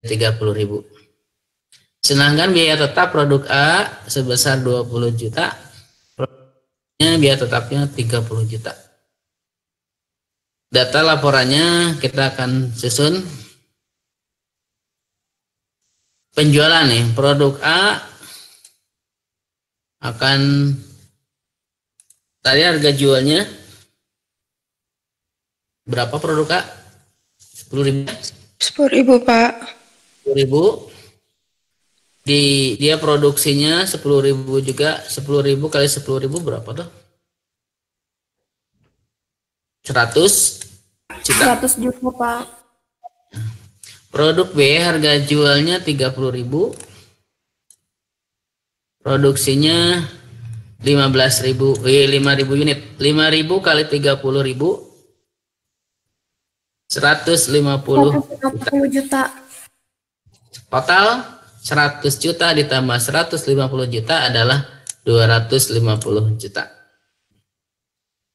30.000. Sedangkan biaya tetap produk A sebesar 20 juta, biaya tetapnya 30 juta. Data laporannya kita akan susun. Penjualan nih, produk A akan tadi harga jualnya berapa produk A? 10.000. 10.000 Pak. 10.000. Dia produksinya 10.000 juga. 10.000 kali 10.000 berapa tuh? 100 juta. 100 juta Pak. Produk B harga jualnya 30.000. Produksinya 5.000 unit. 5.000 kali 30.000 150 juta. Total 100 juta ditambah 150 juta adalah 250 juta.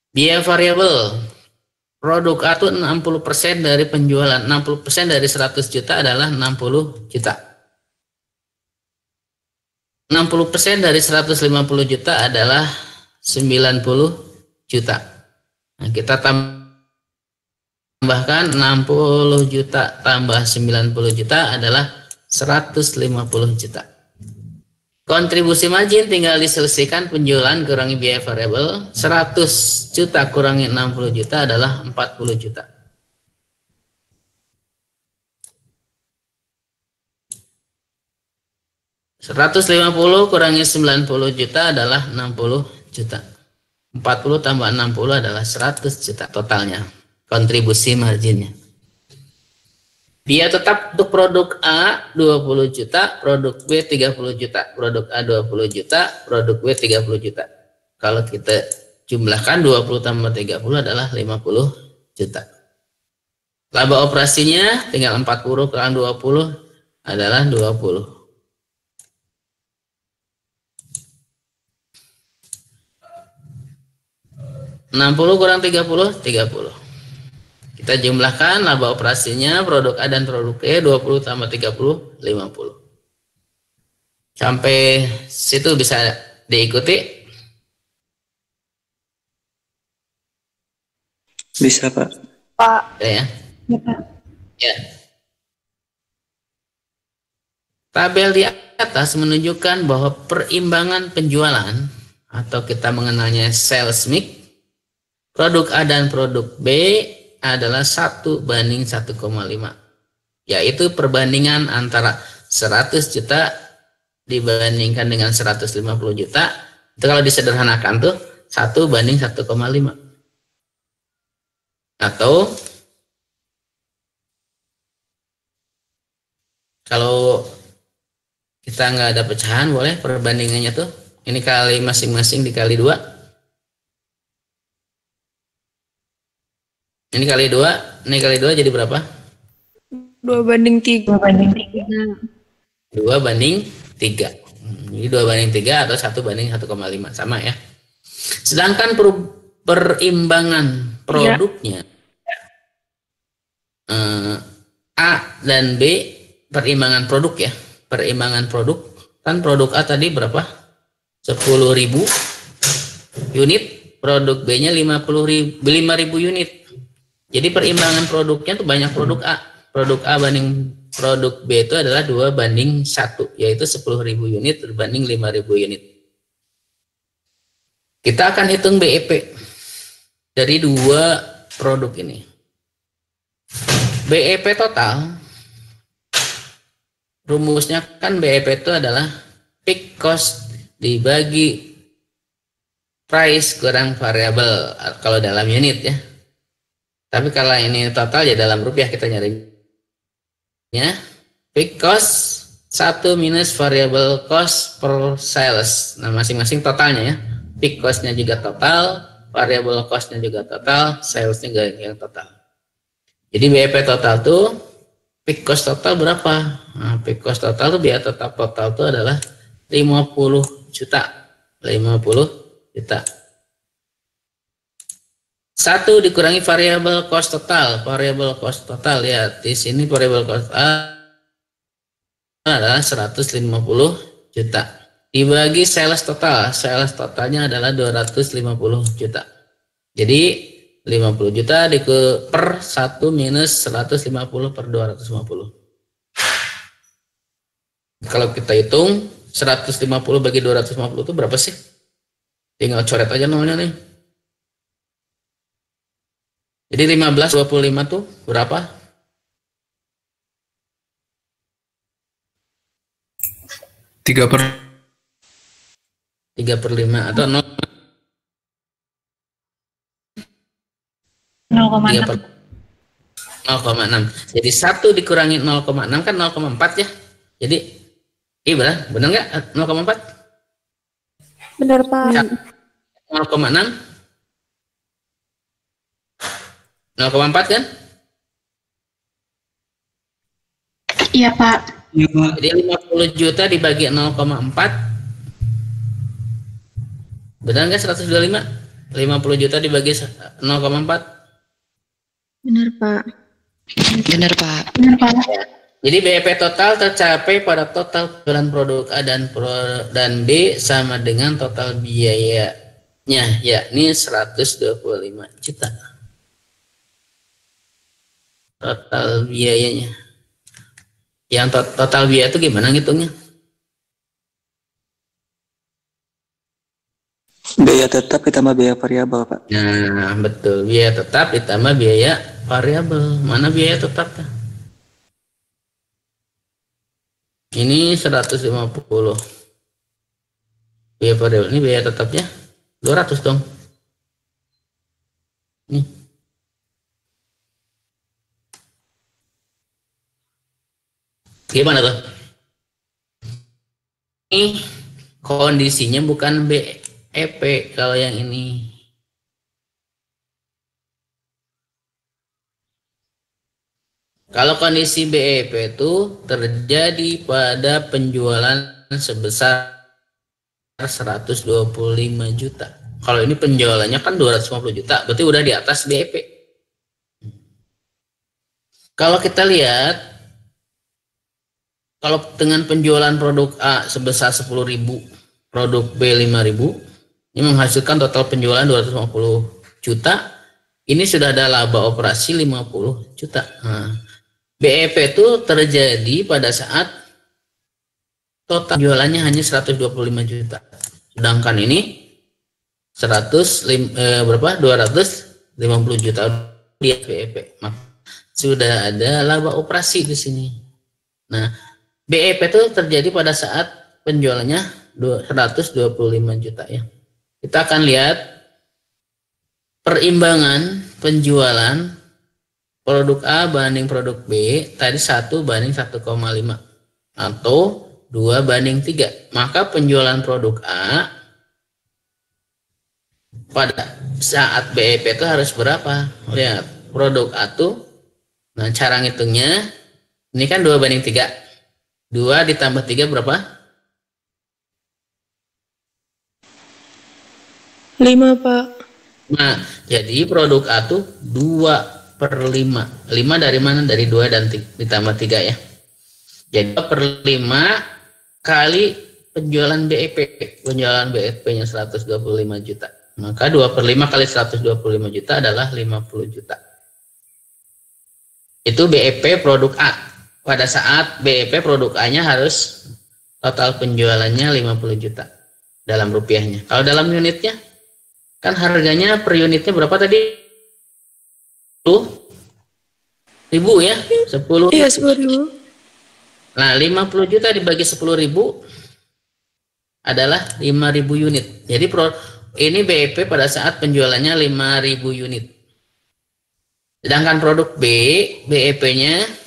Biaya variabel produk A itu 60% dari penjualan. 60% dari 100 juta adalah 60 juta. 60% dari 150 juta adalah 90 juta. Nah, kita tambahkan 60 juta tambah 90 juta adalah 150 juta. Kontribusi margin tinggal diselesaikan penjualan kurangi biaya variabel. 100 juta kurangi 60 juta adalah 40 juta. $150 kurangi 90 juta adalah 60 juta. 40 tambah 60 adalah 100 juta totalnya. Kontribusi marginnya. Biaya tetap untuk produk A 20 juta, produk B 30 juta. Produk A 20 juta, produk B 30 juta. Kalau kita jumlahkan 20 tambah 30 adalah 50 juta. Laba operasinya tinggal 40 kurang 20 adalah 20. $60 kurang 30, 30. Kita jumlahkan laba operasinya produk A dan produk B 20 tambah 30, 50. Sampai situ bisa diikuti? Bisa Pak. Pak. Ya. Ya, Pak. Ya. Tabel di atas menunjukkan bahwa perimbangan penjualan atau kita mengenalnya sales mix produk A dan produk B adalah 1:1,5, yaitu perbandingan antara 100 juta dibandingkan dengan 150 juta. Itu kalau disederhanakan tuh 1:1,5. Atau kalau kita nggak ada pecahan, boleh perbandingannya tuh ini kali masing-masing dikali 2. Ini kali 2, ini kali 2 jadi berapa? 2:3. 2:3. Jadi 2:3 atau 1:1,5 sama ya. Sedangkan perimbangan produknya A dan B, perimbangan produk ya. Perimbangan produk kan produk A tadi berapa? 10.000 unit, produk B-nya 5.000 unit. Jadi perimbangan produknya tuh banyak produk A. Produk A banding produk B itu adalah 2:1, yaitu 10.000 unit berbanding 5.000 unit. Kita akan hitung BEP dari dua produk ini. BEP total, rumusnya kan BEP itu adalah fixed cost dibagi price kurang variabel kalau dalam unit ya. Tapi kalau ini total ya dalam rupiah kita nyarinya. Fixed cost 1 minus variable cost per sales. Nah masing-masing totalnya ya. Fixed cost-nya juga total, variable cost-nya juga total, sales-nya juga yang total. Jadi BEP total tuh fixed cost total berapa? Nah, fixed cost total tuh biaya tetap total tuh adalah 50 juta. 50 juta. 1 dikurangi variable cost total. Variable cost total ya, di sini variable cost A adalah 150 juta. Dibagi sales total, sales totalnya adalah 250 juta. Jadi 50 juta per 1 minus 150 per 250. Kalau kita hitung 150 bagi 250 itu berapa sih? Tinggal coret aja nolnya nih. Jadi 15/25 tuh berapa? 3/5 atau 0,6. Jadi 1 dikurangi 0,6 kan 0,4 ya. Jadi benar nggak 0,4? Benar, Pak. 0,6 0,4 kan? Iya, Pak. Jadi 50 juta dibagi 0,4 benar nggak 125? 50 juta dibagi 0,4? Benar, Pak. Benar, Pak. Benar, Pak. Jadi BEP total tercapai pada total penjualan produk A dan B sama dengan total biayanya, yakni 125 juta. Total biayanya. Yang total biaya itu gimana ngitungnya? Biaya tetap ditambah biaya variabel, Pak. Nah, betul. Biaya tetap ditambah biaya variabel. Mana biaya tetapnya? Ini 150. Biaya variabel ini biaya tetapnya 200 dong. Nih. Gimana tuh? Ini kondisinya bukan BEP kalau yang ini. Kalau kondisi BEP itu terjadi pada penjualan sebesar 125 juta. Kalau ini penjualannya kan 250 juta, berarti udah di atas BEP. Kalau kita lihat, kalau dengan penjualan produk A sebesar 10.000, produk B 5.000, ini menghasilkan total penjualan 250 juta, ini sudah ada laba operasi 50 juta. Nah, BEP itu terjadi pada saat total jualannya hanya 125 juta. Sedangkan ini 250 juta di BEP. Maka sudah ada laba operasi di sini. Nah, BEP itu terjadi pada saat penjualannya 125 juta ya. Kita akan lihat perimbangan penjualan produk A banding produk B tadi 1 banding 1,5 atau 2/3. Maka penjualan produk A pada saat BEP itu harus berapa? Lihat, produk A tuh, nah cara ngitungnya ini kan 2/3. 2 ditambah 3 berapa? 5, Pak. Nah, jadi produk A tuh 2/5. 5 dari mana? Dari 2 dan ditambah 3 ya. Jadi 2/5 kali penjualan BEP. Penjualan BEP-nya 125 juta. Maka 2/5 kali 125 juta adalah 50 juta. Itu BEP produk A. Pada saat BEP produk A-nya harus total penjualannya 50 juta dalam rupiahnya. Kalau dalam unitnya, kan harganya per unitnya berapa tadi? 10.000 ya? 10. Iya, 10.000. Nah, 50 juta dibagi 10.000 adalah 5.000 unit. Jadi ini BEP pada saat penjualannya 5.000 unit. Sedangkan produk B, BEP-nya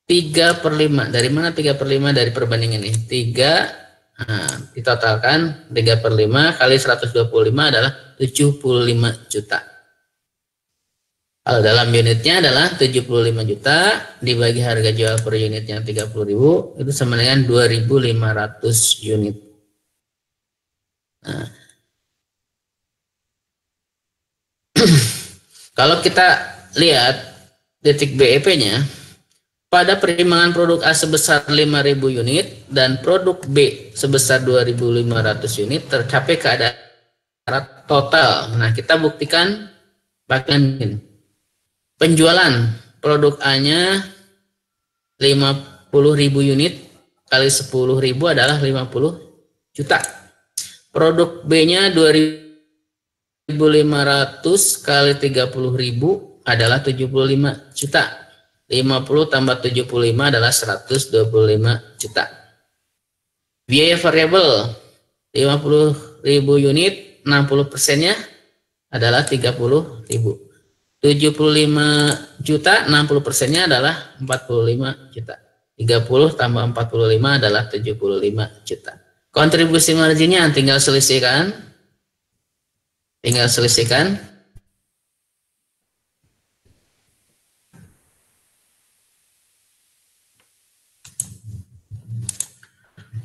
3/5. Dari mana 3/5? Dari perbandingan ini. 3, nah, ditotalkan 3/5 kali 125 adalah 75 juta. Kalau dalam unitnya adalah 75 juta dibagi harga jual per unitnya 30.000, itu sama dengan 2.500 unit. Nah, kalau kita lihat titik BEP-nya, pada perimbangan produk A sebesar 5.000 unit dan produk B sebesar 2.500 unit tercapai keadaan total. Nah, kita buktikan bagian ini. Penjualan produk A-nya 50.000 unit kali 10.000 adalah 50 juta. Produk B-nya 2.500 kali 30.000 adalah 75 juta. 50 tambah 75 adalah 125 juta. Biaya variabel 50.000 unit, 60%-nya adalah 30.000. 75 juta, 60%-nya adalah 45 juta. 30 tambah 45 adalah 75 juta. Kontribusi marginnya tinggal selisihkan. Tinggal selisihkan.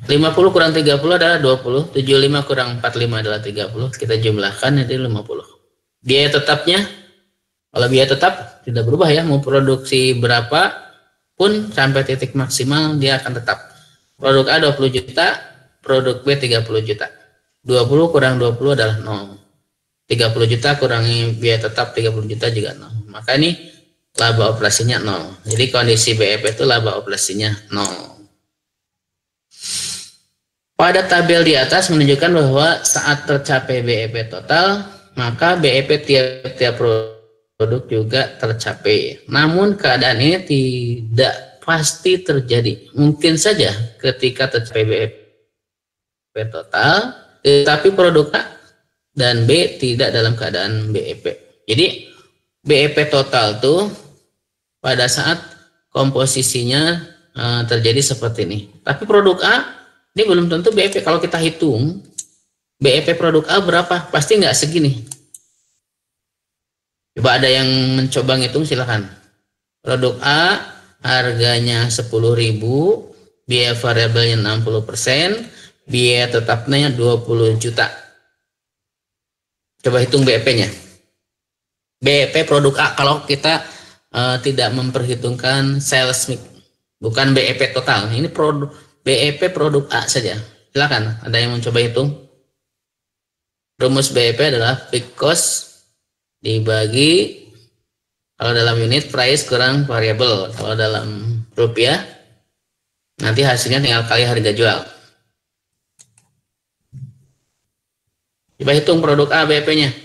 50 kurang 30 adalah 20. 75 kurang 45 adalah 30. Kita jumlahkan jadi 50. Biaya tetapnya, kalau biaya tetap tidak berubah ya. Mau produksi berapa pun sampai titik maksimal dia akan tetap. Produk A 20 juta, produk B 30 juta. 20 kurang 20 adalah 0. 30 juta kurangi biaya tetap 30 juta juga 0. Maka ini laba operasinya 0. Jadi kondisi BEP itu laba operasinya 0. Pada tabel di atas menunjukkan bahwa saat tercapai BEP total, maka BEP tiap-tiap produk juga tercapai. Namun keadaan ini tidak pasti terjadi. Mungkin saja ketika tercapai BEP total, tetapi produk A dan B tidak dalam keadaan BEP. Jadi BEP total tuh pada saat komposisinya terjadi seperti ini. Tapi produk A ini belum tentu BEP. Kalau kita hitung BEP produk A berapa, pasti nggak segini. Coba ada yang mencoba ngitung, silahkan. Produk A harganya 10.000, biaya variabelnya 60%, biaya tetapnya 20 juta. Coba hitung BEP-nya. BEP produk A kalau kita tidak memperhitungkan sales mix, bukan BEP total. Ini produk BEP produk A saja. Silakan, ada yang mencoba hitung. Rumus BEP adalah fixed cost dibagi, kalau dalam unit price kurang variabel. Kalau dalam rupiah nanti hasilnya tinggal kali harga jual. Coba hitung produk A BEP-nya.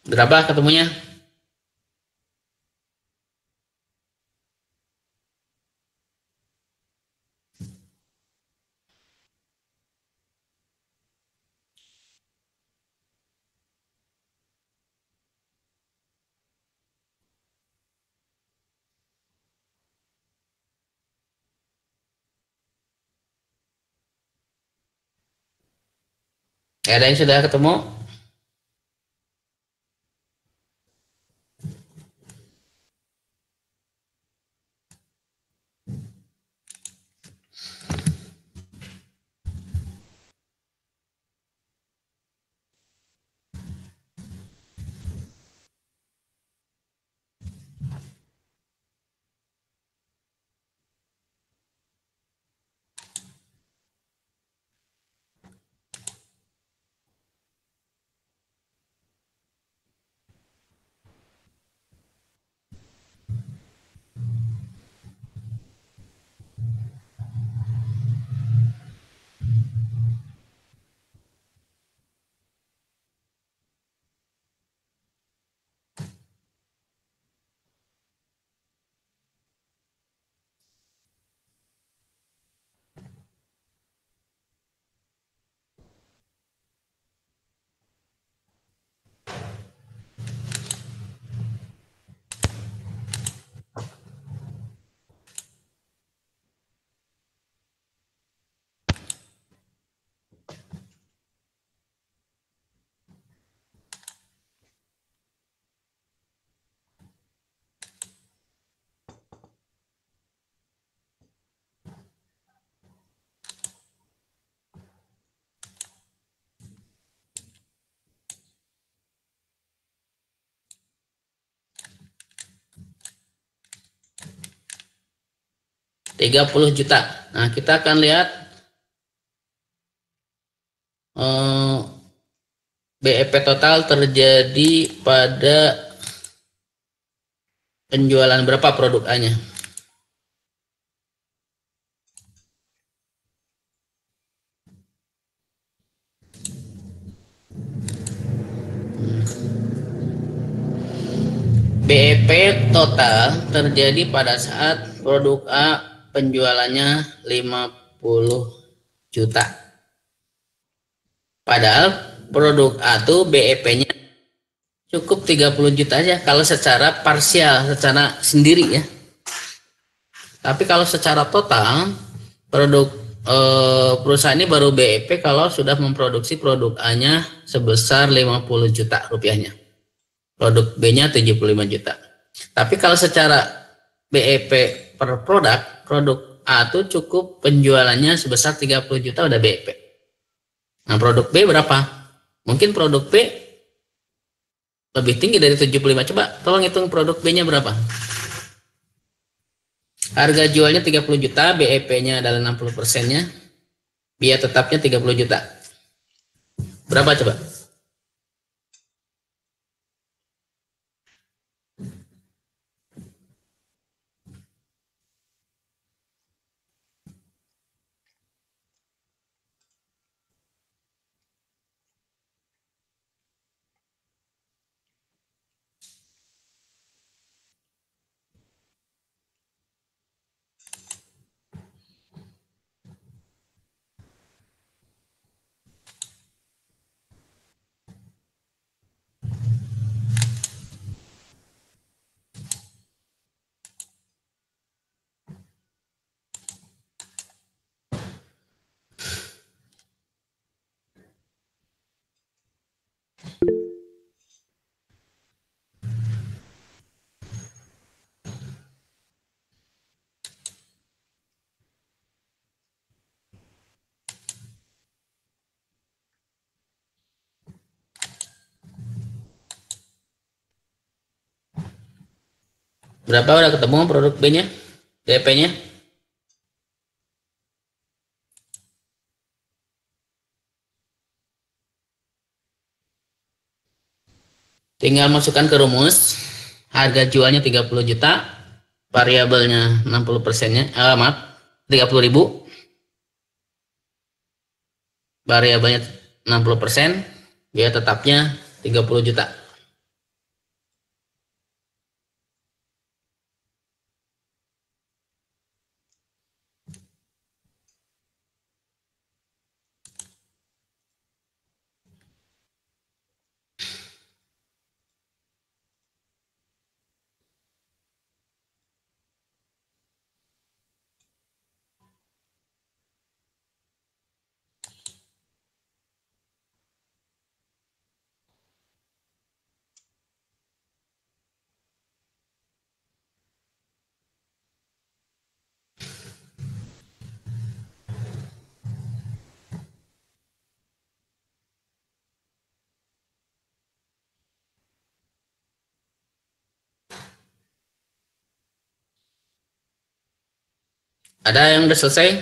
Berapa ketemunya? Ada yang sudah ketemu? 30 juta. Nah, kita akan lihat BEP total terjadi pada penjualan berapa produk A-nya. BEP total terjadi pada saat produk A penjualannya 50 juta. Padahal produk A tuh BEP-nya cukup 30 juta aja kalau secara parsial, secara sendiri ya. Tapi kalau secara total produk perusahaan ini baru BEP kalau sudah memproduksi produk A-nya sebesar 50 juta rupiahnya. Produk B-nya 75 juta. Tapi kalau secara BEP per produk A itu cukup penjualannya sebesar 30 juta udah BEP. Nah, produk B berapa? Mungkin produk B lebih tinggi dari 75. Coba tolong hitung produk B-nya berapa? Harga jualnya 30 juta, BEP-nya adalah 60%-nya. Biaya tetapnya 30 juta. Berapa coba? Berapa udah ketemu produk B-nya? BEP-nya? Tinggal masukkan ke rumus. Harga jualnya 30 juta, variabelnya 60%-nya, maaf, 30.000. Variabelnya 60%, biaya tetapnya 30 juta. Ada yang udah selesai?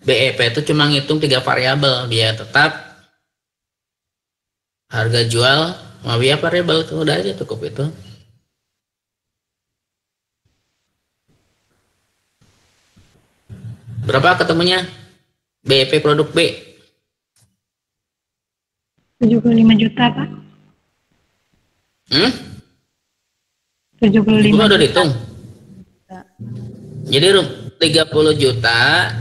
BEP itu cuma ngitung 3 variabel, biaya tetap, harga jual, sama biaya variabel. Itu udah aja, cukup itu. Berapa ketemunya? BEP produk B 75 juta, Pak. 75 Itu udah juta. dihitung. Jadi 30 juta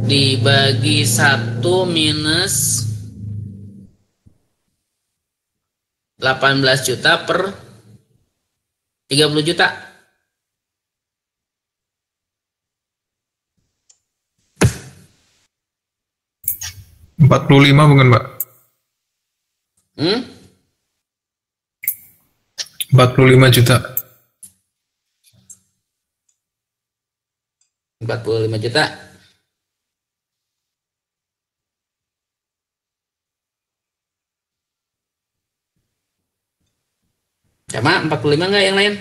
dibagi 1 minus 18 juta per 30 juta. Hmm? 45 bukan, Pak? 45 juta. 45 juta. Sama 45 enggak yang lain?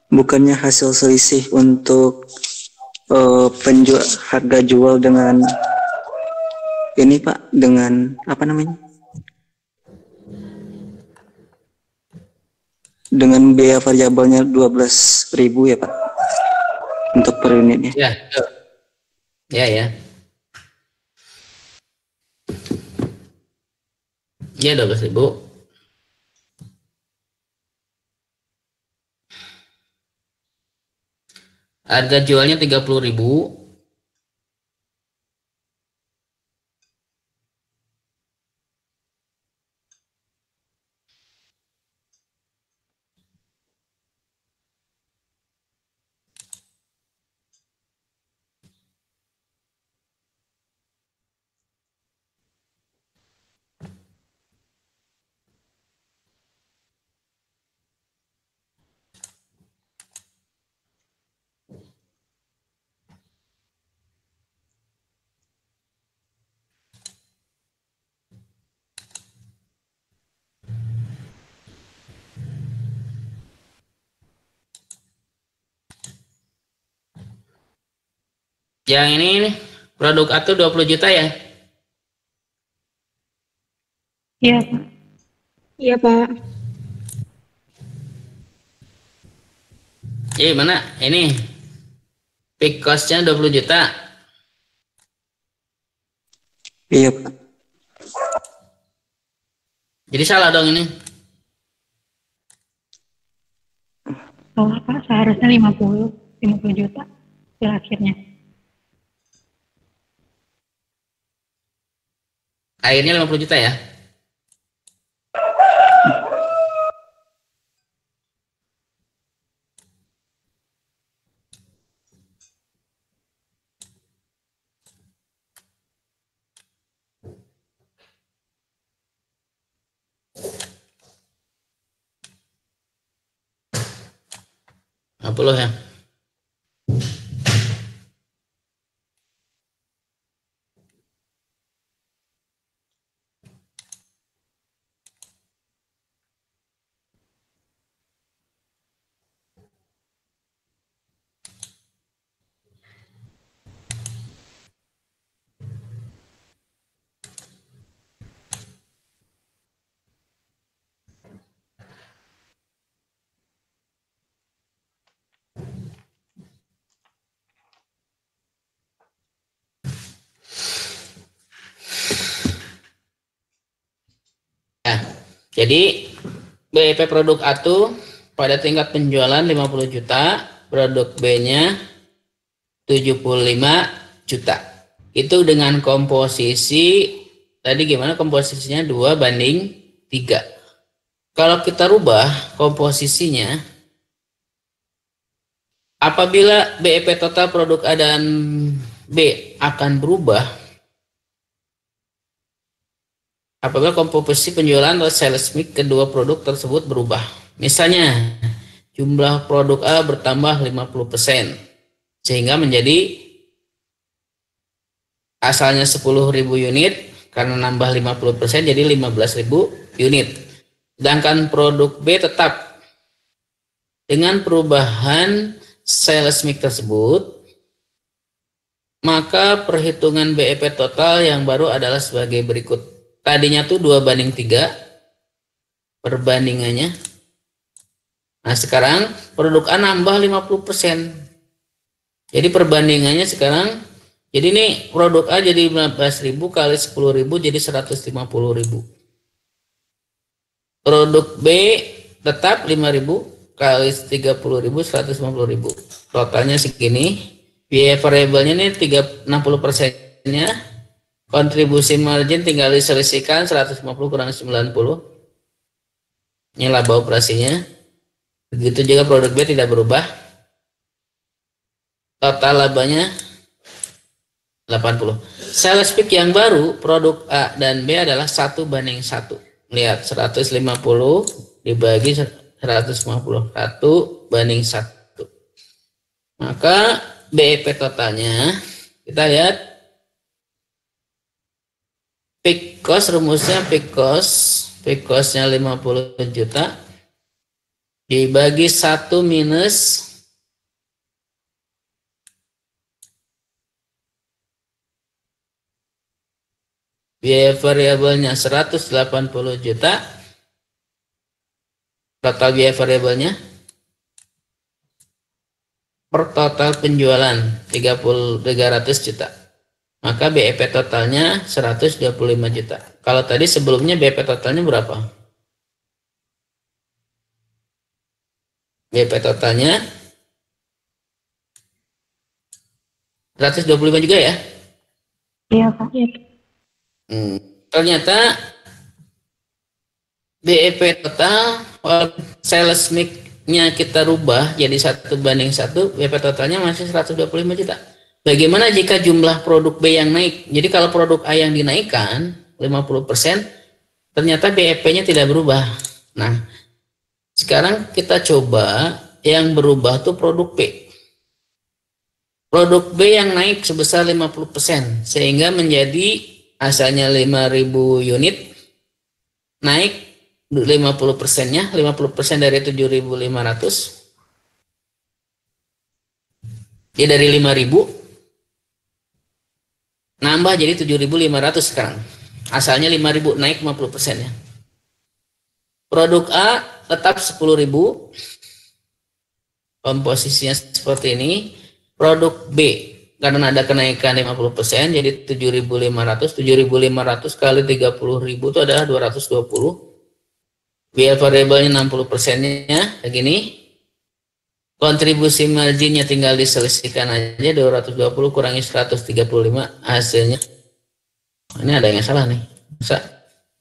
Bukannya hasil selisih untuk harga jual dengan ini Pak, dengan apa namanya? Dengan biaya variabelnya 12.000 ya Pak untuk per unitnya. Ya, ya. Ya 12.000. Harga jualnya 30.000. Yang ini nih, produk A tuh 20 juta ya? Iya, Pak. Iya, Pak. Jadi mana? Ini peak cost-nya 20 juta. Iya Pak. Jadi salah dong ini. Salah, Pak. Seharusnya 50 juta hasil akhirnya. Akhirnya 50 juta ya? Apa loh ya? Nah, jadi BIP produk A tuh pada tingkat penjualan 50 juta, produk B-nya 75 juta. Itu dengan komposisi tadi gimana komposisinya 2:3. Kalau kita rubah komposisinya, apabila BIP total produk A dan B akan berubah, apabila komposisi penjualan atau sales mix kedua produk tersebut berubah. Misalnya, jumlah produk A bertambah 50%, sehingga menjadi asalnya 10.000 unit, karena nambah 50% jadi 15.000 unit. Sedangkan produk B tetap dengan perubahan sales mix tersebut, maka perhitungan BIP total yang baru adalah sebagai berikut. Tadinya tuh 2:3 perbandingannya. Nah sekarang produk A nambah 50%. Jadi perbandingannya sekarang, jadi nih produk A jadi 15.000 kali 10.000 jadi 150.000. Produk B tetap 5.000 kali 30.000 150.000. Totalnya segini. Biaya variabelnya ini 60%-nya. Kontribusi margin tinggal diselisihkan 150 kurang 90. Ini laba operasinya. Begitu juga produk B tidak berubah. Total labanya 80. Sales peak yang baru produk A dan B adalah 1:1. Lihat 150 dibagi 150. 1:1. Maka BEP totalnya kita lihat peak cost, rumusnya peak costnya 50 juta dibagi 1 minus biaya variabelnya 180 juta, total biaya variabelnya per total penjualan 300 juta. Maka BEP totalnya 125 juta. Kalau tadi sebelumnya BEP totalnya berapa? BEP totalnya 125 juga ya? Iya Pak. Iya. Ternyata BEP total sales mix-nya kita rubah jadi 1:1, BEP totalnya masih 125 juta. Bagaimana jika jumlah produk B yang naik? Jadi kalau produk A yang dinaikkan 50%, ternyata BEP-nya tidak berubah. Nah, sekarang kita coba yang berubah tuh produk B. Produk B yang naik sebesar 50%, sehingga menjadi asalnya 5.000 unit, naik 50%-nya, 50% dari 7.500. Dia dari 5.000 nambah jadi 7.500 sekarang. Asalnya 5.000 naik 50%-nya. Produk A tetap 10.000. Komposisinya seperti ini. Produk B karena ada kenaikan 50% jadi 7.500. 7.500 kali 30.000 itu adalah 220. Biaya variabelnya 60%-nya kayak gini. Kontribusi marginnya tinggal diselisihkan aja, 220 kurangi 135, hasilnya ini ada yang salah nih. Masa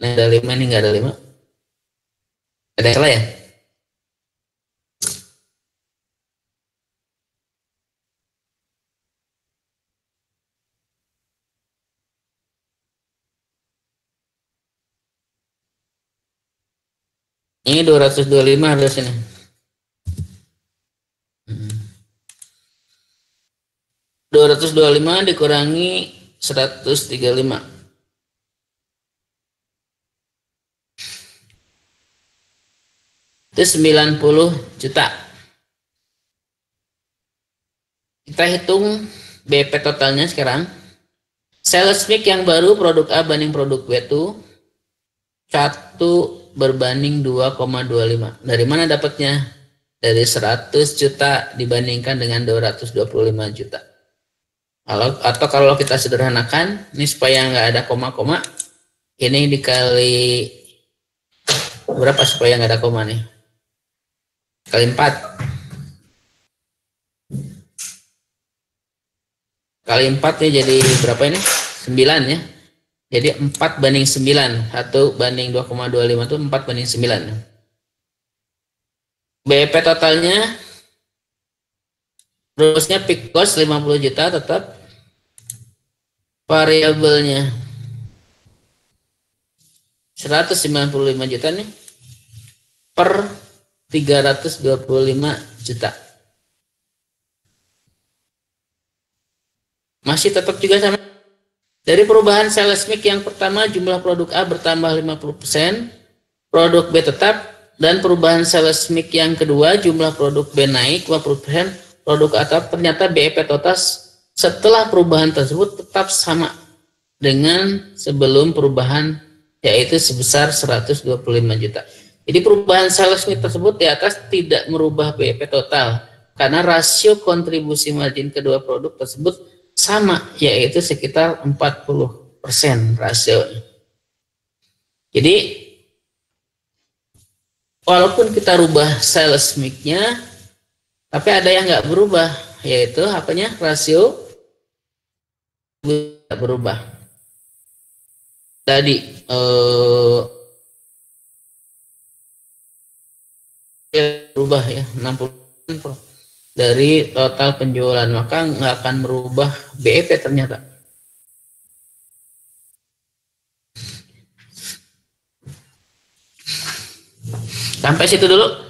ini ada 5, ini nggak ada 5, ada yang salah ya? Ini 225 harus ini. 225 dikurangi 135. Itu 90 juta. Kita hitung BP totalnya sekarang. Sales mix yang baru produk A banding produk B itu 1:2,25. Dari mana dapatnya? Dari 100 juta dibandingkan dengan 225 juta. Atau kalau kita sederhanakan, ini supaya nggak ada koma-koma, ini dikali berapa supaya nggak ada koma nih? Kali 4. Kali 4 nih jadi berapa ini? 9 ya. Jadi 4:9. 1:2,25 itu 4:9. BEP totalnya rumusnya peak cost 50 juta tetap, variabelnya 195 juta nih per 325 juta. Masih tetap juga sama. Dari perubahan sales mix yang pertama, jumlah produk A bertambah 50%, produk B tetap, dan perubahan sales mix yang kedua, jumlah produk B naik 50%, produk A tetap. Ternyata BEP total setelah perubahan tersebut tetap sama dengan sebelum perubahan, yaitu sebesar 125 juta. Jadi perubahan sales mix tersebut di atas tidak merubah BEP total karena rasio kontribusi margin kedua produk tersebut sama, yaitu sekitar 40% rasio. Jadi walaupun kita rubah sales mix-nya, tapi ada yang nggak berubah, yaitu apanya, rasio nggak berubah. Tadi berubah ya 60% dari total penjualan, maka nggak akan merubah BEP ternyata. Sampai situ dulu.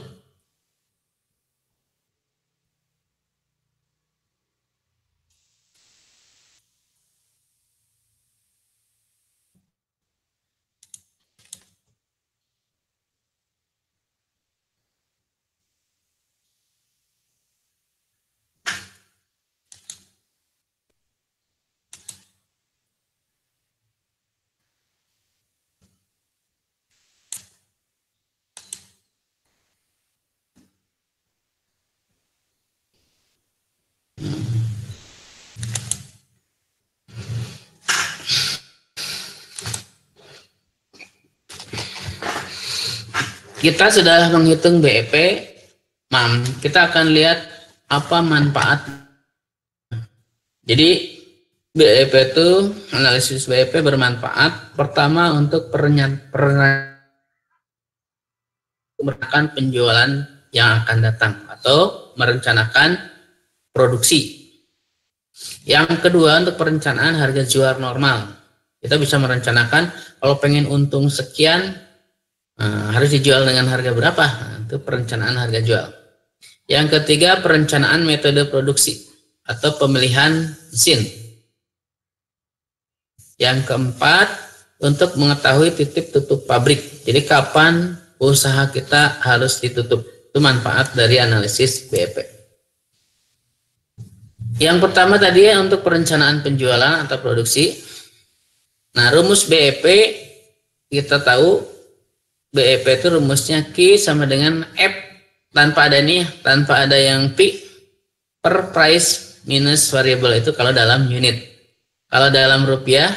Kita sudah menghitung BEP, kita akan lihat apa manfaat. Jadi BEP itu, analisis BEP bermanfaat pertama untuk merencanakan penjualan yang akan datang atau merencanakan produksi. Yang kedua untuk perencanaan harga jual normal. Kita bisa merencanakan kalau pengen untung sekian, harus dijual dengan harga berapa? Itu perencanaan harga jual. Yang ketiga, perencanaan metode produksi atau pemilihan mesin. Yang keempat, untuk mengetahui titik tutup pabrik. Jadi kapan usaha kita harus ditutup. Itu manfaat dari analisis BEP. Yang pertama tadi ya, untuk perencanaan penjualan atau produksi. Nah, rumus BEP kita tahu BEP itu rumusnya Q sama dengan F tanpa ada ini, tanpa ada yang P per price minus variable itu kalau dalam unit. Kalau dalam rupiah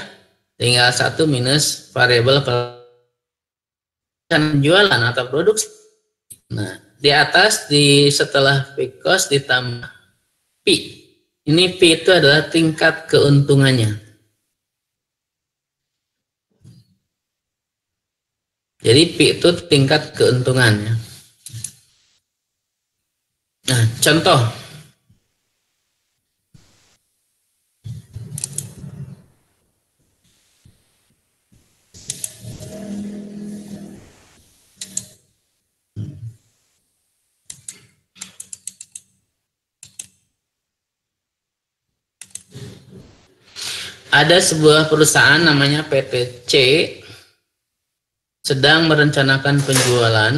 tinggal 1 minus variable penjualan atau produksi. Nah, di atas setelah fixed cost ditambah P. Ini P itu adalah tingkat keuntungannya. Jadi P itu tingkat keuntungannya. Nah, contoh. Ada sebuah perusahaan namanya PT C sedang merencanakan penjualan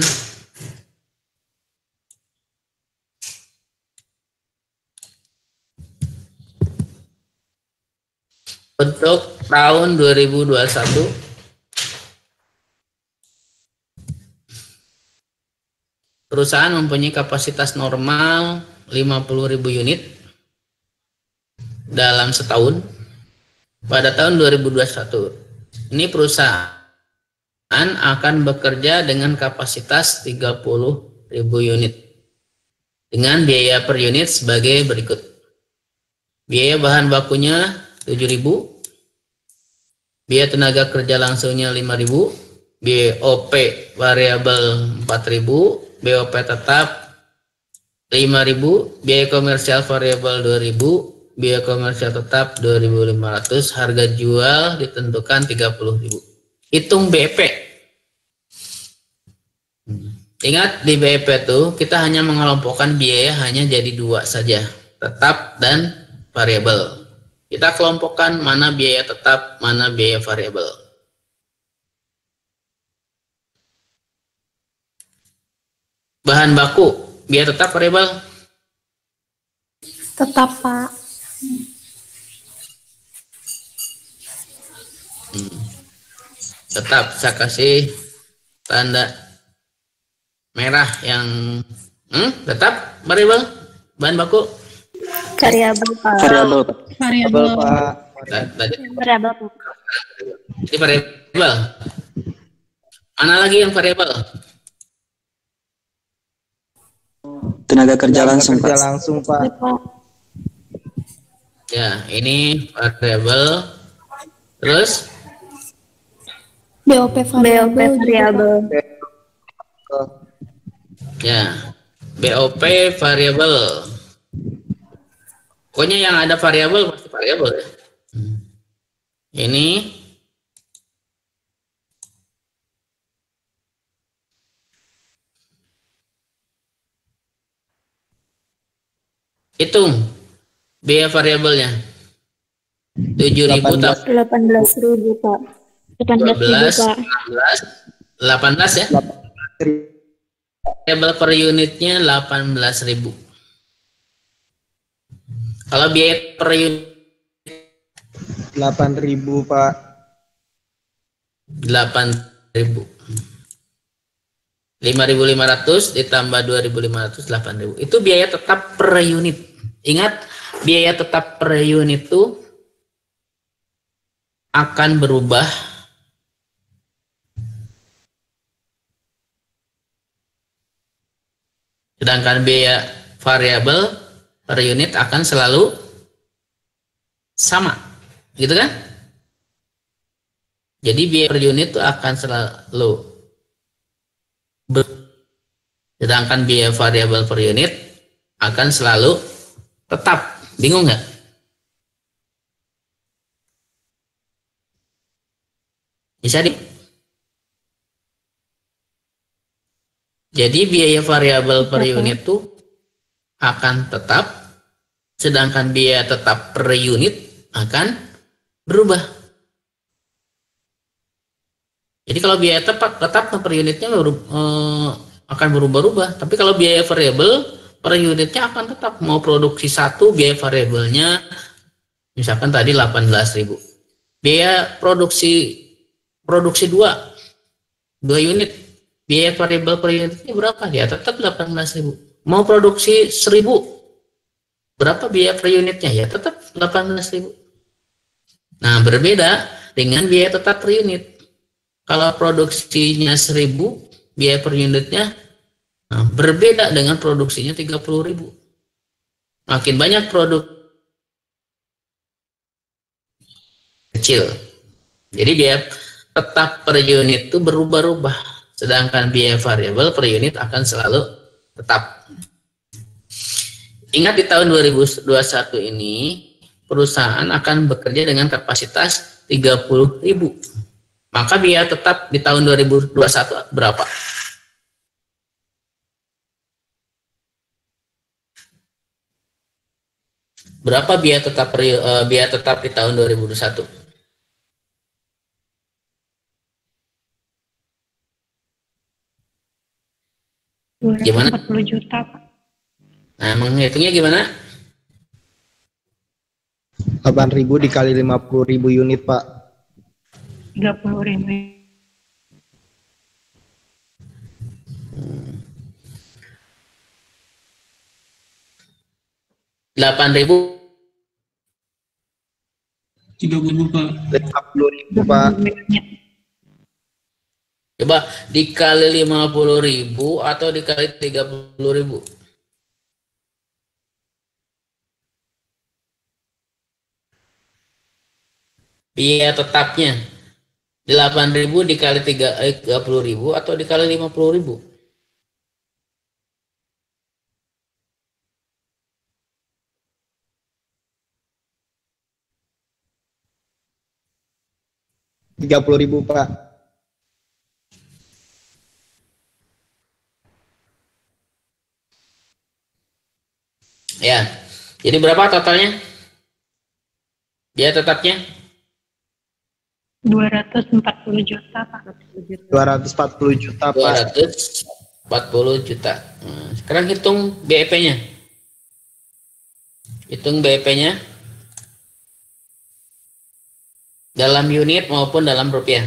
untuk tahun 2021. Perusahaan mempunyai kapasitas normal 50.000 unit dalam setahun pada tahun 2021. Ini perusahaan akan bekerja dengan kapasitas 30.000 unit dengan biaya per unit sebagai berikut. Biaya bahan bakunya 7.000, biaya tenaga kerja langsungnya 5.000, biaya OP variabel 4.000, BOP tetap 5.000, biaya komersial variabel 2.000, biaya komersial tetap 2.500, harga jual ditentukan 30.000. Hitung BEP. Ingat di BEP itu kita hanya mengelompokkan biaya hanya jadi 2 saja, tetap dan variabel. Kita kelompokkan mana biaya tetap, mana biaya variabel. Bahan baku, biaya tetap variabel? Tetap, Pak. Tetap, saya kasih tanda merah yang tetap variabel. Bahan baku Variabel, Pak. Variabel, Pak. Variabel, Pak. tadi Variabel, Pak. variabel. Mana lagi yang variabel? Tenaga kerja langsung, kerja Pak. langsung, Pak. Ya, Pak. Ya, ini variabel. Terus BOP BOP variabel juga, Pak. variabel. ya, BOP variabel. Pokoknya yang ada variabel pasti variabel ya. Ini hitung biaya variabelnya 7.000 tambah 18.000, Pak. 18.000, 12, Pak. 16, 18 ya. Variabel per unitnya 18.000. Kalau biaya per unit 8.000, Pak. 8.000. 5.500 ditambah 2.500, 8.000. Itu biaya tetap per unit. Ingat, biaya tetap per unit itu akan berubah sedangkan biaya variabel per unit akan selalu sama. Gitu kan? Jadi biaya per unit itu akan selalu sedangkan biaya variabel per unit akan selalu tetap. Bingung nggak? Bisa di. Jadi biaya variabel per unit itu akan tetap, sedangkan biaya tetap per unit akan berubah. Jadi kalau biaya tetap per unitnya akan berubah-ubah. Tapi kalau biaya variabel per unitnya akan tetap. Mau produksi satu, biaya variabelnya misalkan tadi 18.000. Biaya produksi dua unit, biaya variabel per unitnya berapa? Ya tetap 18.000. Mau produksi 1.000, berapa biaya per unitnya? Ya tetap 18.000. Nah, berbeda dengan biaya tetap per unit. Kalau produksinya 1.000, biaya per unitnya berbeda dengan produksinya 30.000. Makin banyak produk kecil. Jadi biaya tetap per unit itu berubah-ubah. Sedangkan biaya variabel per unit akan selalu tetap. Ingat di tahun 2021 ini perusahaan akan bekerja dengan kapasitas 30.000. Maka biaya tetap di tahun 2021 berapa? Berapa biaya tetap di tahun 2021? Gimana? 240 juta, Pak. Nah, menghitungnya gimana? 8.000 dikali 50.000 unit, Pak. 30.000. 8.000 30.000, Pak. 50.000, Pak. coba dikali 50.000 atau dikali 30.000. Biaya tetapnya 8.000 dikali 30.000 atau dikali 50.000. Rp30.000, Pak. Ya. Jadi berapa totalnya? Biaya tetapnya 240 juta, Pak. 240 juta, Pak. 240 juta. Sekarang hitung BEP-nya. Hitung BEP-nya dalam unit maupun dalam rupiah.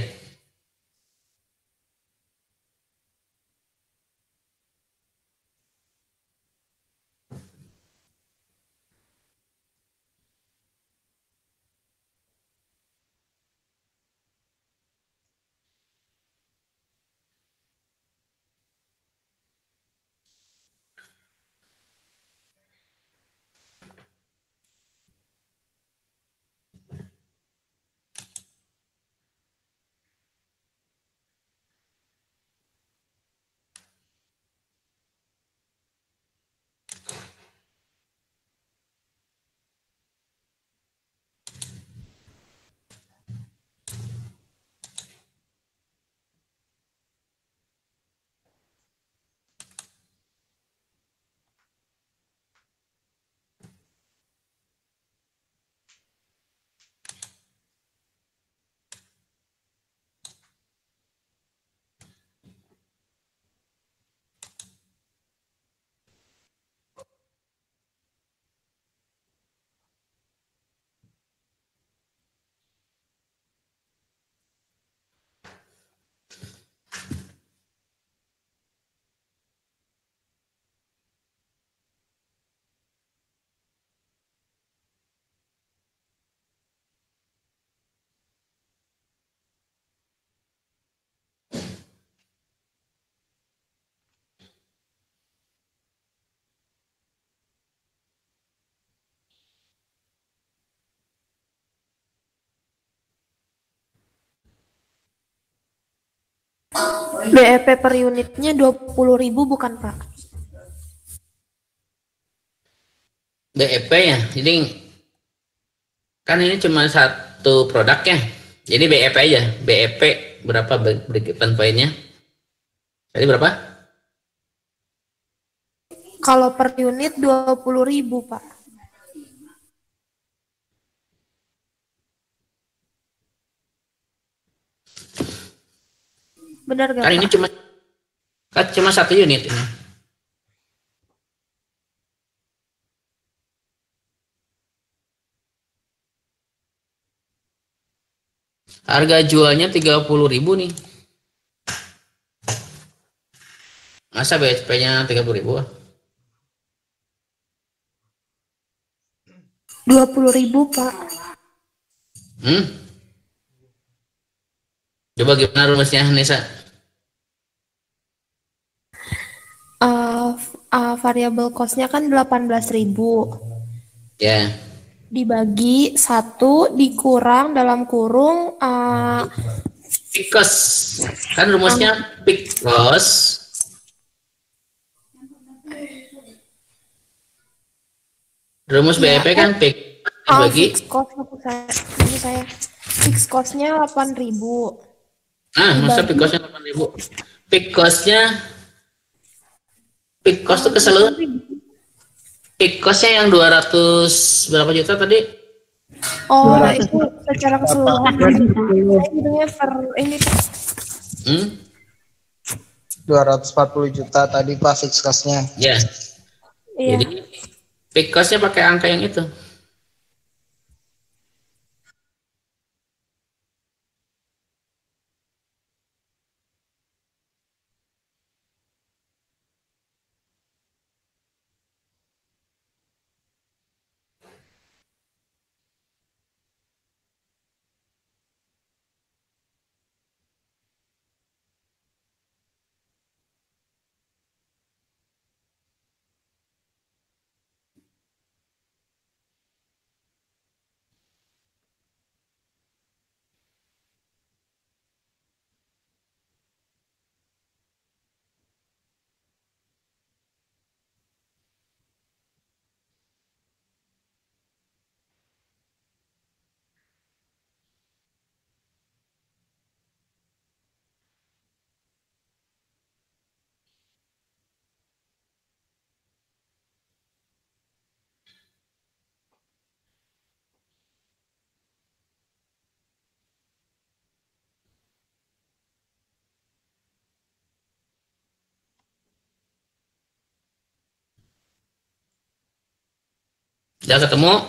BEP per unitnya 20.000 bukan Pak? BEP ya. Jadi kan ini cuma satu produk ya. Jadi BEP aja. BEP berapa break-even point-nya? Tadi berapa? Kalau per unit 20.000 Pak. Benar gak Kan Pak? ini cuma satu unit ini. Harga jualnya 30.000 nih. Masa BSP-nya 30.000? 20.000 Pak. Coba gimana rumusnya, Nisa? Variable cost-nya kan 18.000. Ya. Dibagi 1 dikurang dalam kurung Peak cost. Kan rumusnya peak cost. Rumus Ya, BEP kan peak bagi. fixed cost maksud saya. Fixed cost-nya 8.000. Masa peak cost-nya 8.000? Peak cost itu keseluruhan. Peak cost-nya yang 200 berapa juta tadi? Oh, itu secara keseluruhan. Saya hitungnya per ini. 240 juta tadi Pak fixed cost-nya. Ya. Iya. Jadi peak cost-nya pakai angka yang itu. Udah ketemu?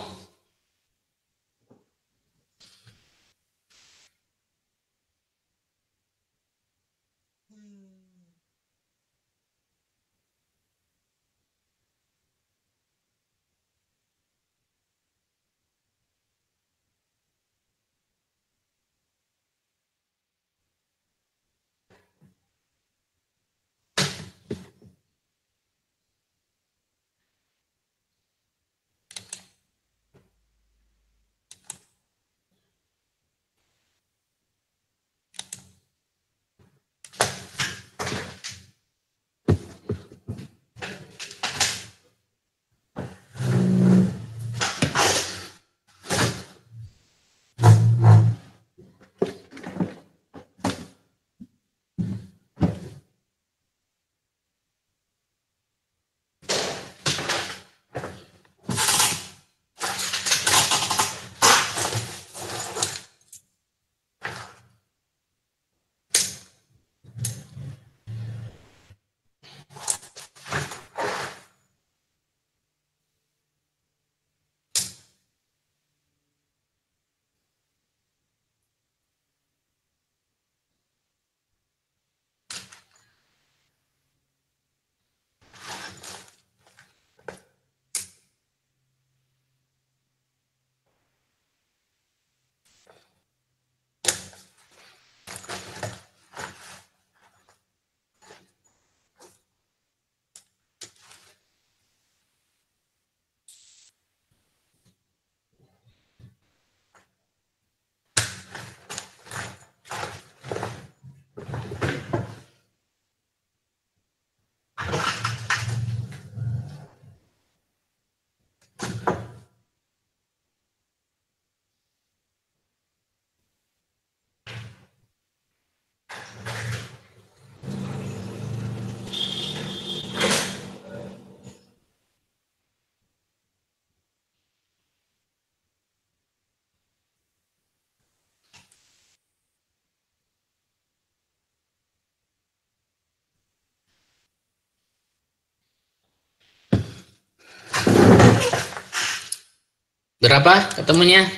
Berapa ketemunya?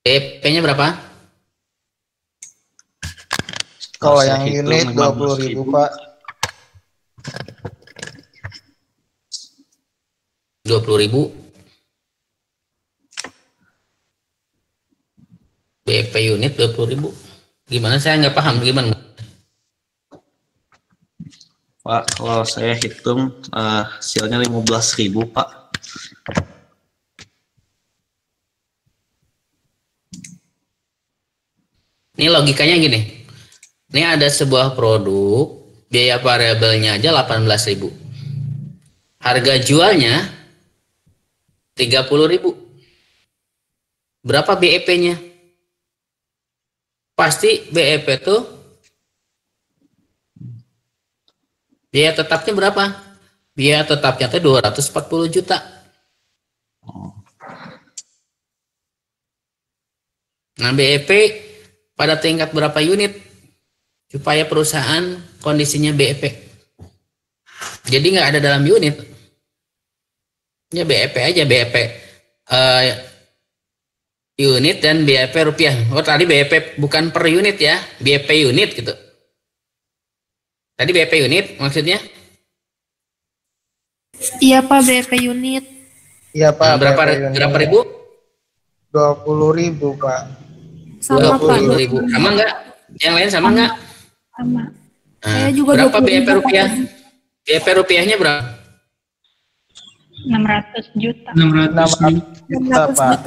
BEP-nya berapa? Kalau Saya yang hitung unit 20.000 Pak. 20.000. BEP unit 20.000. Gimana, saya nggak paham gimana? Pak, kalau saya hitung hasilnya 15.000 Pak. Ini logikanya gini. Ini ada sebuah produk, biaya variabelnya aja 18.000. Harga jualnya 30.000. Berapa BEP-nya? Pasti BEP itu biaya tetapnya berapa? Biaya tetapnya itu 240 juta. Nah, BEP pada tingkat berapa unit supaya perusahaan kondisinya BEP? Jadi nggak ada dalam unit. Ya BEP aja, BEP unit dan BEP rupiah. Oh, tadi BEP bukan per unit ya, BEP unit gitu. Tadi BEP unit maksudnya? Iya Pak, BP unit. Iya Nah, Pak, berapa BP unit. berapa ribu? 20.000 Pak. Sama Pak. 20.000. Sama nggak? Yang lain sama nggak? Sama. Nah, Saya juga berapa 20.000, BEP Pak. rupiah? BEP rupiahnya berapa? 600 juta. 600 juta 600 Pak. juta Pak.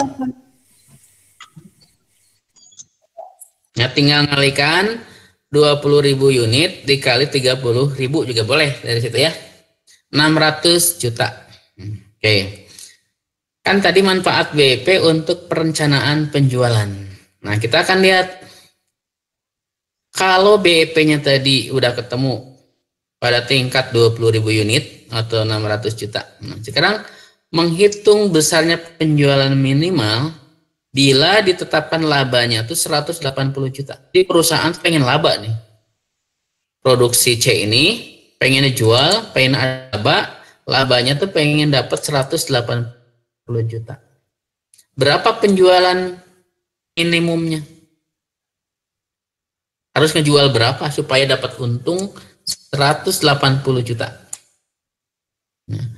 Ya, tinggal ngalikan 20.000 unit dikali 30.000 juga boleh dari situ ya. 600 juta. Oke. Kan tadi manfaat BEP untuk perencanaan penjualan. Nah, kita akan lihat kalau BEP-nya tadi udah ketemu pada tingkat 20.000 unit atau 600 juta. Nah, sekarang menghitung besarnya penjualan minimal bila ditetapkan labanya itu 180 juta. Jadi perusahaan pengen laba nih. Produksi C ini pengen jual, pengen ada laba, labanya tuh pengen dapat 180 juta. Berapa penjualan minimumnya? Harus ngejual berapa supaya dapat untung 180 juta? Nah,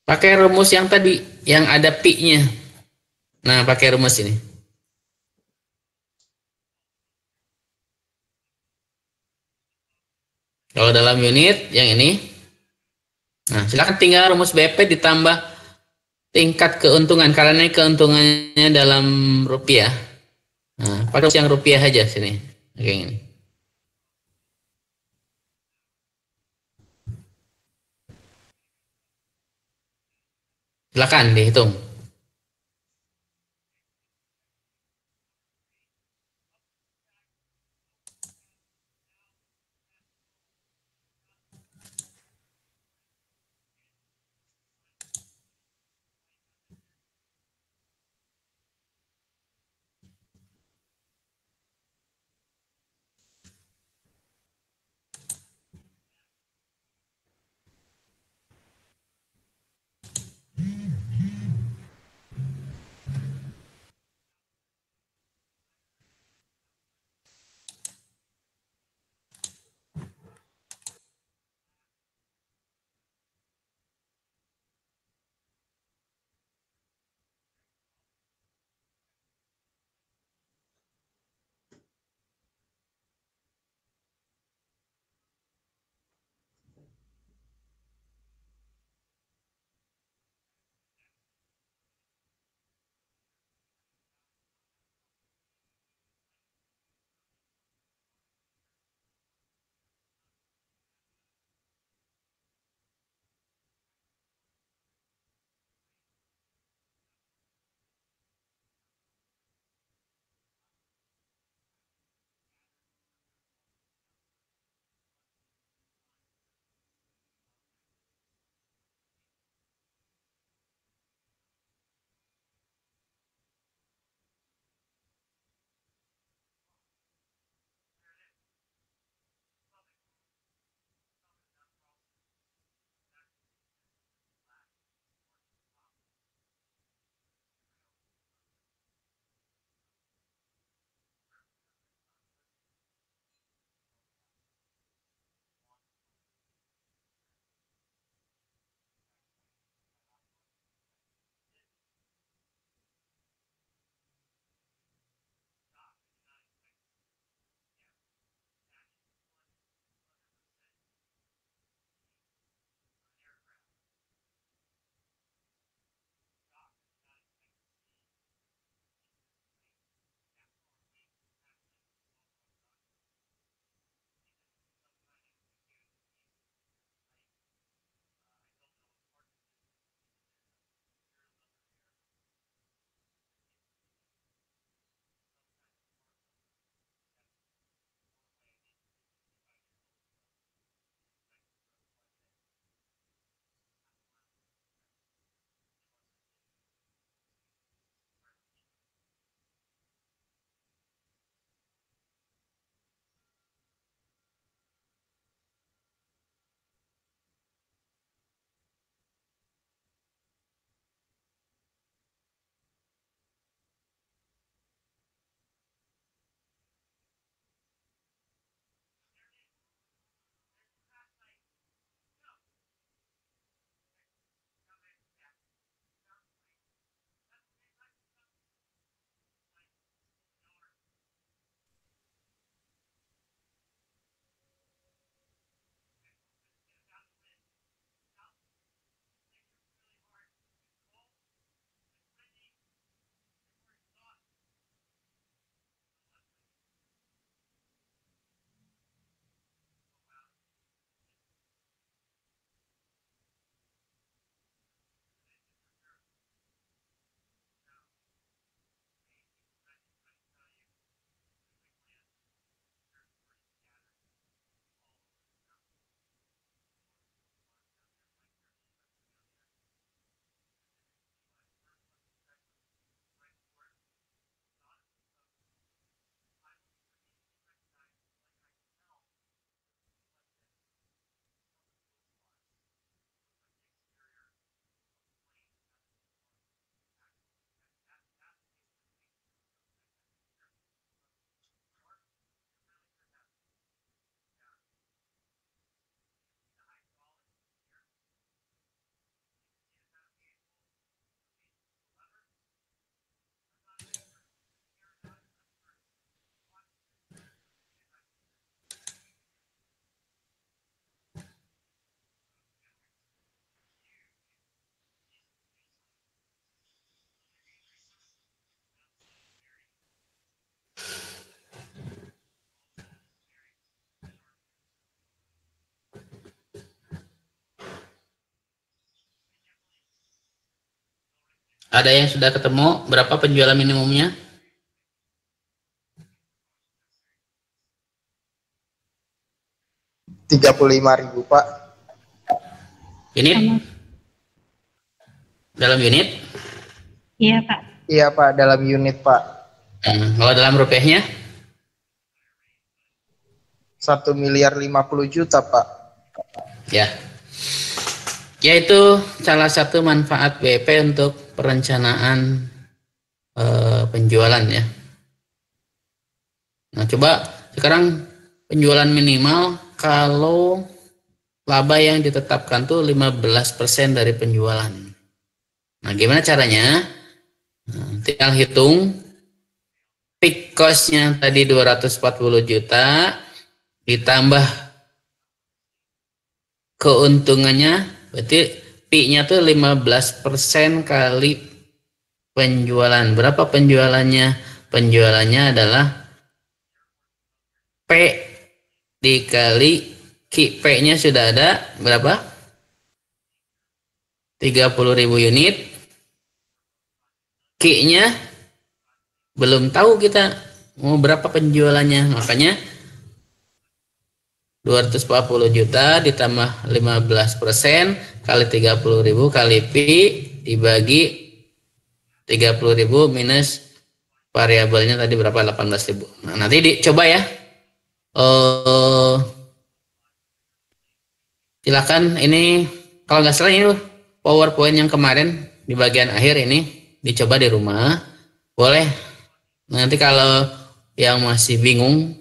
pakai rumus yang tadi, yang ada P-nya. Nah, pakai rumus ini. Kalau dalam unit, yang ini. Nah, silakan tinggal rumus BP ditambah tingkat keuntungan. Karena ini keuntungannya dalam rupiah. Nah, pakai yang rupiah aja sini. Kayak ini. Silakan dihitung. Ada yang sudah ketemu berapa penjualan minimumnya? Rp35.000 Pak. Unit? Dalam unit? Iya Pak. Iya Pak, dalam unit Pak. Kalau dalam rupiahnya? 1.050.000.000 Pak. Ya. Yaitu salah satu manfaat BEP untuk perencanaan penjualan ya. Nah, coba sekarang penjualan minimal kalau laba yang ditetapkan tuh 15% dari penjualan. Nah, gimana caranya? Nah, tinggal hitung peak cost-nya tadi 240 juta ditambah keuntungannya, berarti P-nya tuh 15% kali penjualan. Berapa penjualannya? Penjualannya adalah P dikali Q. P-nya sudah ada berapa? 30.000 unit. Q-nya belum tahu kita mau berapa penjualannya. Makanya 240 juta ditambah 15% kali 30.000 kali P dibagi 30.000 minus variabelnya tadi berapa? 18.000. Nah, nanti dicoba ya. Silakan, ini kalau nggak salah ini PowerPoint yang kemarin di bagian akhir ini dicoba di rumah. Boleh. Nanti kalau yang masih bingung,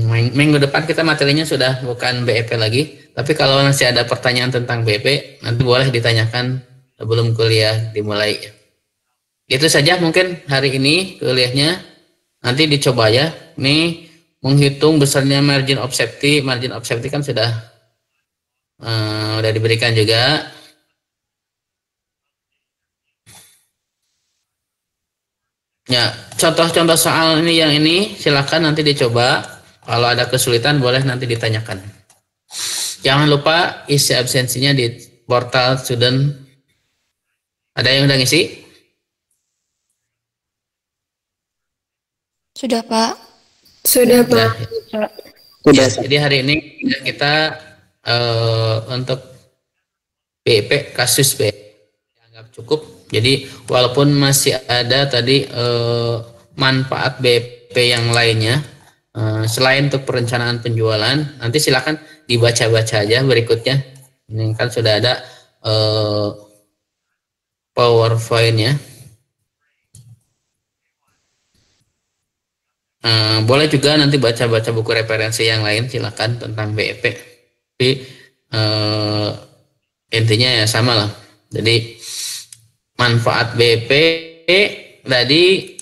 minggu depan kita materinya sudah bukan BEP lagi. Tapi kalau masih ada pertanyaan tentang BEP, nanti boleh ditanyakan sebelum kuliah dimulai. Itu saja mungkin hari ini kuliahnya. Nanti dicoba ya. Ini menghitung besarnya margin of safety. Margin of safety kan sudah diberikan juga. Ya, contoh-contoh soal ini yang ini silakan nanti dicoba. Kalau ada kesulitan boleh nanti ditanyakan. Jangan lupa isi absensinya di portal student. Ada yang udah ngisi? Sudah, Pak. Sudah Sudah. Sudah. Ya, jadi hari ini kita untuk BEP kasus BEP dianggap cukup. Jadi walaupun masih ada tadi manfaat BEP yang lainnya selain untuk perencanaan penjualan, nanti silakan dibaca-baca aja berikutnya. Ini kan sudah ada PowerPoint-nya. Boleh juga nanti baca-baca buku referensi yang lain silakan tentang BEP. Tapi intinya ya sama lah. Jadi manfaat BEP tadi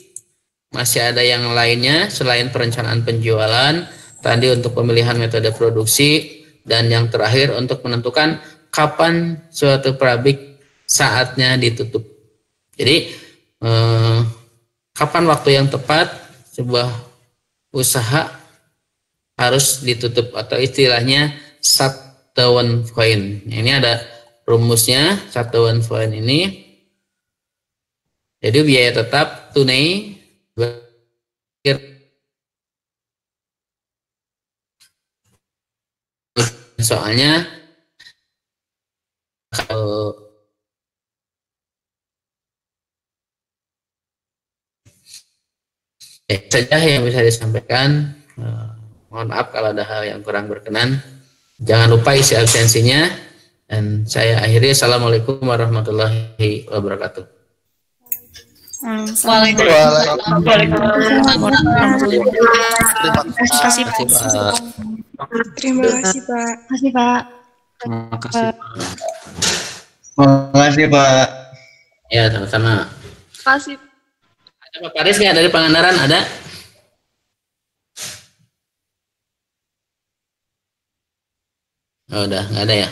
masih ada yang lainnya selain perencanaan penjualan, tadi untuk pemilihan metode produksi, dan yang terakhir untuk menentukan kapan suatu pabrik saatnya ditutup. Jadi kapan waktu yang tepat sebuah usaha harus ditutup atau istilahnya shutdown point. Ini ada rumusnya shutdown point ini. Jadi biaya tetap tunai soalnya kalau saja yang bisa disampaikan. Mohon maaf kalau ada hal yang kurang berkenan. Jangan lupa isi absensinya. Dan saya akhiri. Assalamualaikum warahmatullahi wabarakatuh. Waalaikumsalam. Terima kasih Pak. Terima kasih, Pak. Terima kasih. Makasih Pak. Ya, sama-sama. Kasih. Ada Pak Paris nggak dari Pangandaran? Ada? Oh, udah nggak ada ya.